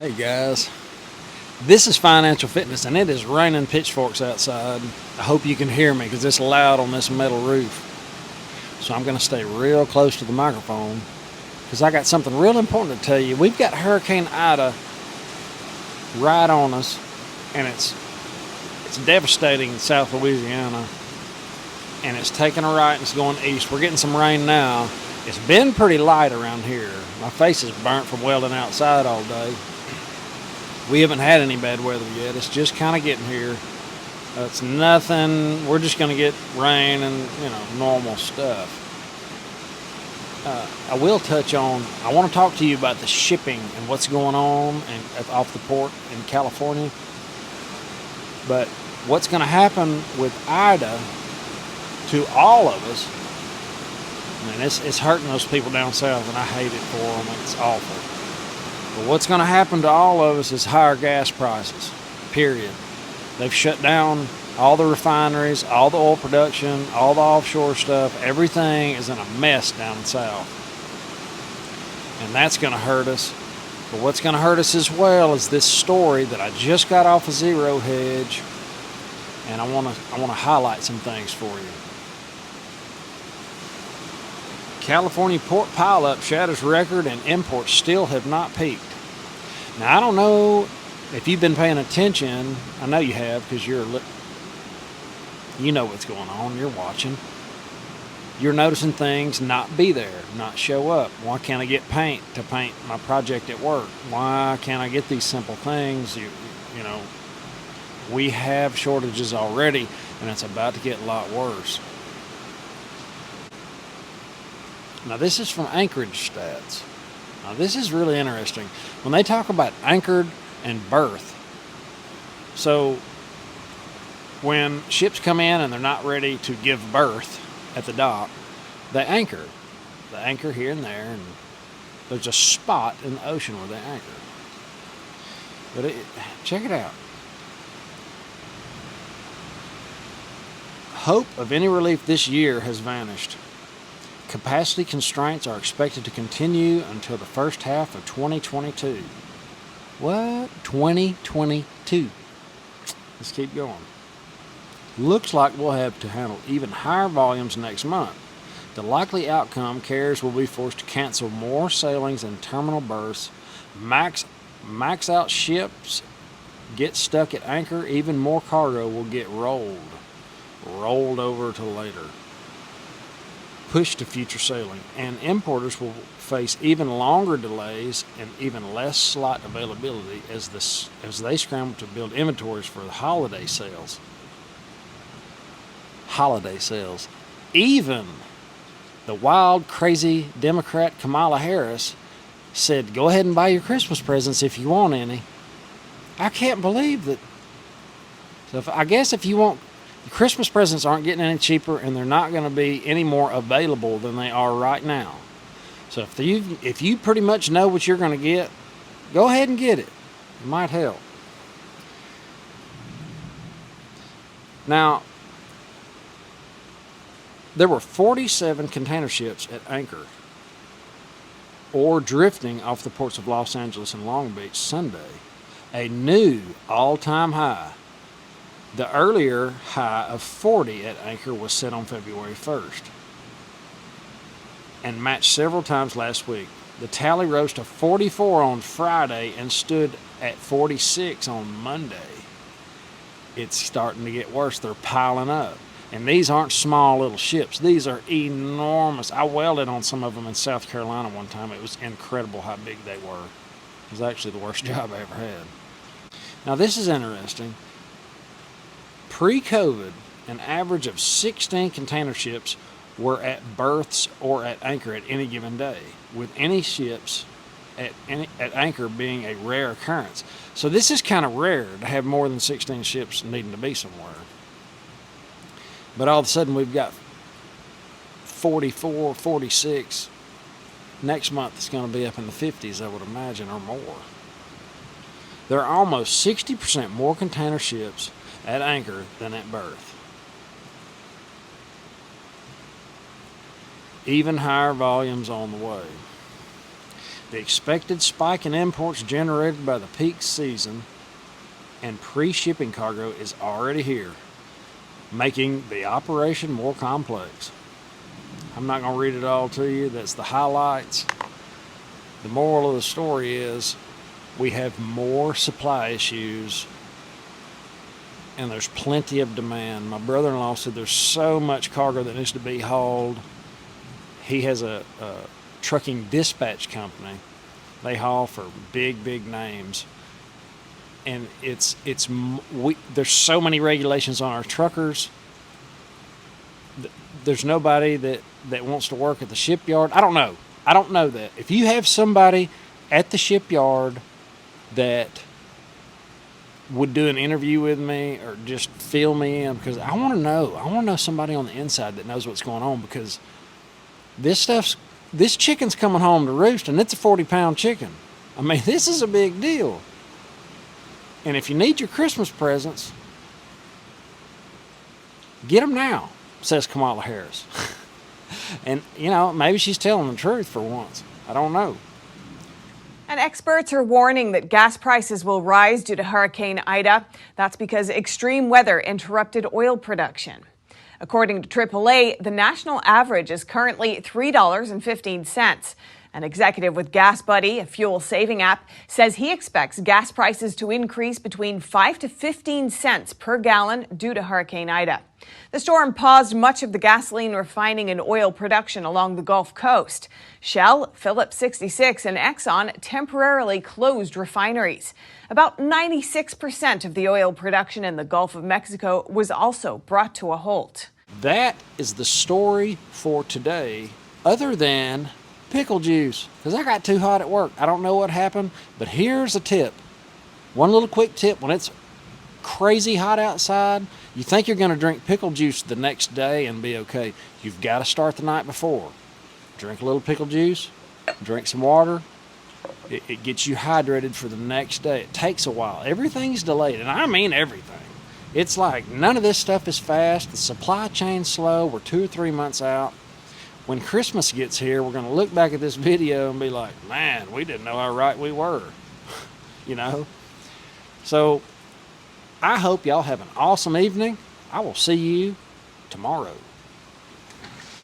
Hey guys, this is Financial Fitness and it is raining pitchforks outside. I hope you can hear me because it's loud on this metal roof. So I'm going to stay real close to the microphone because I got something real important to tell you. We've got Hurricane Ida right on us and it's devastating South Louisiana and it's taking a right and it's going east. We're getting some rain now. It's been pretty light around here. My face is burnt from welding outside all day. We haven't had any bad weather yet. It's just kind of getting here. It's nothing. We're just going to get rain and, normal stuff. I will touch on, I want to talk to you about the shipping and what's going on off the port in California. But what's going to happen with Ida to all of us, I mean, it's hurting those people down south, and I hate it for them. It's awful. But what's going to happen to all of us is higher gas prices, period. They've shut down all the refineries, all the oil production, all the offshore stuff. Everything is in a mess down south. And that's going to hurt us. But what's going to hurt us as well is this story that I just got off of Zero Hedge. And I want to highlight some things for you. California port pileup shatters record and imports still have not peaked. Now, I don't know if you've been paying attention. I know you have because you know what's going on. You're watching. You're noticing things not be there, not show up. Why can't I get paint to paint my project at work? Why can't I get these simple things? We have shortages already, and it's about to get a lot worse. Now, this is from Anchorage stats. Now, this is really interesting. When they talk about anchored and berth, so when ships come in and they're not ready to give berth at the dock, they anchor. They anchor here and there, and there's a spot in the ocean where they anchor. But check it out. Hope of any relief this year has vanished. Capacity constraints are expected to continue until the first half of 2022. What? 2022. Let's keep going. Looks like we'll have to handle even higher volumes next month. The likely outcome, carriers will be forced to cancel more sailings and terminal berths, max out ships, get stuck at anchor, even more cargo will get rolled over to later. Pushed to future sailing, and importers will face even longer delays and even less slot availability as they scramble to build inventories for the holiday sales. Even the wild, crazy Democrat Kamala Harris said, "Go ahead and buy your Christmas presents if you want any." I can't believe that. So I guess if you want. The Christmas presents aren't getting any cheaper, and they're not going to be any more available than they are right now. So if you pretty much know what you're going to get, go ahead and get it. It might help. Now, there were 47 container ships at anchor or drifting off the ports of Los Angeles and Long Beach Sunday, a new all-time high. The earlier high of 40 at anchor was set on February 1st and matched several times last week. The tally rose to 44 on Friday and stood at 46 on Monday. It's starting to get worse. They're piling up. And these aren't small little ships. These are enormous. I welded on some of them in South Carolina one time. It was incredible how big they were. It was actually the worst job I ever had. Now, this is interesting. Pre-COVID, an average of 16 container ships were at berths or at anchor at any given day, with any ships at anchor being a rare occurrence. So this is kind of rare to have more than 16 ships needing to be somewhere. But all of a sudden we've got 44, 46. Next month it's going to be up in the 50s, I would imagine, or more. There are almost 60% more container ships at anchor than at berth. Even higher volumes on the way. The expected spike in imports generated by the peak season and pre-shipping cargo is already here, making the operation more complex. I'm not going to read it all to you. That's the highlights. The moral of the story is we have more supply issues and there's plenty of demand. My brother-in-law said there's so much cargo that needs to be hauled. He has a trucking dispatch company. They haul for big names. And there's so many regulations on our truckers. There's nobody that wants to work at the shipyard. I don't know that. If you have somebody at the shipyard that would do an interview with me or just fill me in, because I want to know somebody on the inside that knows what's going on, because this chicken's coming home to roost, and it's a 40-pound chicken. I mean, this is a big deal. And if you need your Christmas presents, get them now, says Kamala Harris. And, maybe she's telling the truth for once. I don't know. And experts are warning that gas prices will rise due to Hurricane Ida. That's because extreme weather interrupted oil production. According to AAA, the national average is currently $3.15. An executive with Gas Buddy, a fuel-saving app, says he expects gas prices to increase between 5 to 15 cents per gallon due to Hurricane Ida. The storm paused much of the gasoline refining and oil production along the Gulf Coast. Shell, Phillips 66, and Exxon temporarily closed refineries. About 96% of the oil production in the Gulf of Mexico was also brought to a halt. That is the story for today, other than pickle juice, because I got too hot at work. I don't know what happened, but here's a tip. One little quick tip: when it's crazy hot outside, you think you're going to drink pickle juice the next day and be okay. You've got to start the night before. Drink a little pickle juice, drink some water. It gets you hydrated for the next day. It takes a while. Everything's delayed, and I mean everything. It's like none of this stuff is fast. The supply chain's slow. We're 2 or 3 months out. When Christmas gets here, we're going to look back at this video and be like, man, we didn't know how right we were. So I hope y'all have an awesome evening. I will see you tomorrow.